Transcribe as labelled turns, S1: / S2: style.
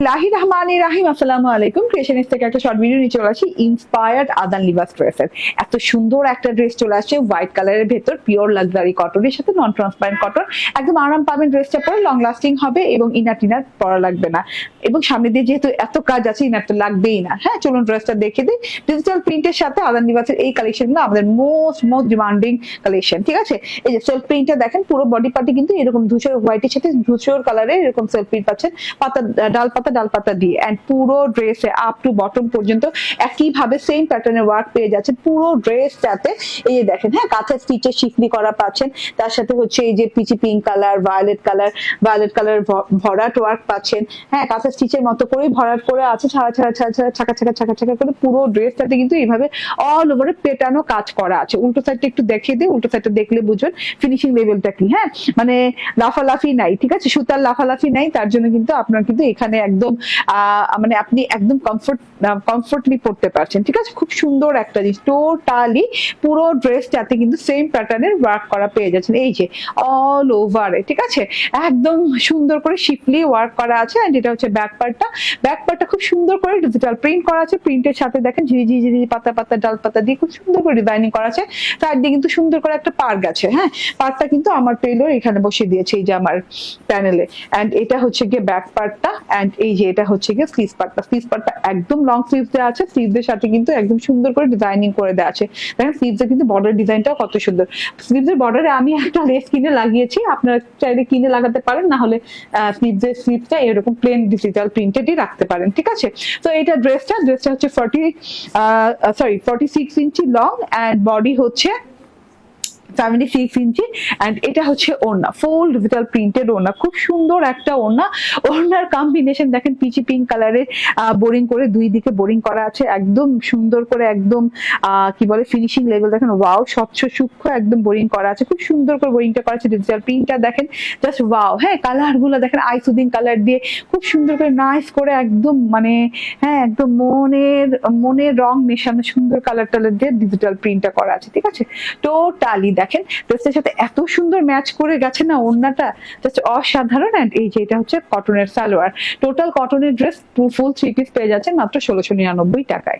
S1: রাহিম আসসালামু আলাইকুম। ক্রিয়েশনিস্ট থেকে একটা শর্ট ভিডিও নিয়ে চলে আসি ইন্সপায়ার্ড আদান লিবাস ড্রেসের। এত সুন্দর একটা ড্রেস চলে আসছে হোয়াইট কালারের ভেতর, পিওর লাক্সারি কটনের সাথে নন ট্রান্সপারেন্ট কটন। একদম আরাম পাবেন, ড্রেসটা পরে লং লাস্টিং হবে এবং ইনার টিনার পরা লাগবে না। এবং সামনে দিয়ে যেহেতু এত কাজ আছে, ইনার তো লাগবেই না। হ্যাঁ, চলুন ড্রেসটা দেখে দিই। ডিজিটাল প্রিন্টের সাথে আদান লিবাসের এই কালেকশনগুলো আমাদের মোস্ট ডিমান্ডিং কালেকশন। ঠিক আছে, এই যে সেলফ প্রিন্টটা দেখেন, পুরো বডি পার্টি কিন্তু এরকম ধূসর হোয়াইটের সাথে ধূসর কালারের এরকম সেলফ প্রিন্ট পাচ্ছেন, পাতা ডাল পাতা দিয়ে। এন্ড পুরো ড্রেসে আপ টু বটম পর্যন্ত একইভাবে সেম প্যাটার্নের ওয়ার্ক পেয়ে যাচ্ছে পুরো ড্রেসটাতে। এই যে দেখেন, হ্যাঁ, কাঁথা স্টিচে শিফলি করা পাচ্ছেন, তার সাথে হচ্ছে এই যে peachy pink colour, violet colour ভরাট ওয়ার্ক পাচ্ছেন। হ্যাঁ, কাঁথা স্টিচের মতো করেই ভরাট করে আছে, ছাকা করে পুরো ড্রেসটাতে কিন্তু এইভাবে অল ওভারে পেটানো কাজ করা আছে। উল্টো সাইডটা একটু দেখিয়ে দিই, উল্টো সাইডটা দেখলে বুঝবেন ফিনিশিং লেভেলটা কি। হ্যাঁ, মানে লাফালাফি নাই, ঠিক আছে, সুতার লাফালাফি নাই, তার জন্য কিন্তু আপনার কিন্তু এখানে একদম মানে আপনি একদম কমফোর্টলি পড়তে পারছেন। ঠিক আছে, খুব সুন্দর একটা জিনিস। টোটালি পুরো ড্রেসটাতে কিন্তু সেম প্যাটার্নের ওয়ার্ক করা পেয়ে যাচ্ছেন, এই যে অল ওভারে। ঠিক আছে, একদম সুন্দর করে শিফলি ওয়ার্ক করা আছে। এন্ড এটা হচ্ছে ব্যাক পার্টটা খুব সুন্দর করে ডিজিটাল প্রিন্ট করা আছে। প্রিন্টের সাথে দেখেন ঝিরি পাতা ডাল পাতা দিয়ে খুব সুন্দর করে ডিজাইনিং করা আছে। তার দিয়ে কিন্তু সুন্দর করে একটা পার্ক আছে। হ্যাঁ, পার্কটা কিন্তু আমার টেইলর এখানে বসিয়ে দিয়েছে এই যে আমার প্যানেলে। এন্ড এটা হচ্ছে গিয়ে ব্যাক পার্টটা, এন্ড এই যে এটা হচ্ছে গিয়ে স্লিভ পার্টটা একদম লং স্লিভ দেওয়া আছে। স্লিভদের সাথে কিন্তু একদম সুন্দর করে ডিজাইনিং করে দেওয়া আছে। দেখেন স্লিভসে কিন্তু বর্ডার ডিজাইনটাও কত সুন্দর। স্লিভসের বর্ডারে আমি একটা লেস কিনে লাগিয়েছি, আপনারা চাইলে কিনে লাগাতে পারেন, না হলে স্লিভসটা এরকম প্লেন ডিজিটাল প্রিন্টেডই রাখতে পারেন। ঠিক আছে, তো এটা ড্রেসটা হচ্ছে 46 ইঞ্চি লং, এন্ড বডি হচ্ছে 76 ইঞ্চি। এন্ড এটা হচ্ছে ওড়না, ফুল ডিজিটাল প্রিন্টেড ওড়না, খুব সুন্দর একটা ওড়না। ওড়নার কম্বিনেশন দেখেন, পিচি পিঙ্ক কালারের বোরিং করে দুই দিকে বোরিং করা আছে, একদম সুন্দর করে, একদম কি বলে ফিনিশিং লেভেল দেখেন, ওয়াও, স্বচ্ছ সূক্ষ্ম একদম বোরিং করা আছে, খুব সুন্দর করে বোরিংটা করা আছে। ডিজিটাল প্রিন্টটা দেখেন, জাস্ট ওয়াও। হ্যাঁ, কালার গুলো দেখেন, আই সুদিং কালার দিয়ে খুব সুন্দর করে নাইস করে একদম, মানে হ্যাঁ, একদম মনের রং মেশানো সুন্দর কালার দিয়ে ডিজিটাল প্রিন্টটা করা আছে। ঠিক আছে, টোটালি দেখেন ড্রেসের সাথে এত সুন্দর ম্যাচ করে গেছে না ওড়নাটা, জাস্ট অসাধারণ। এন্ড এই যে এটা হচ্ছে কটনের সালোয়ার। টোটাল কটনের ড্রেস ফুল 3 পিস পেয়ে যাচ্ছে মাত্র 1699 টাকায়।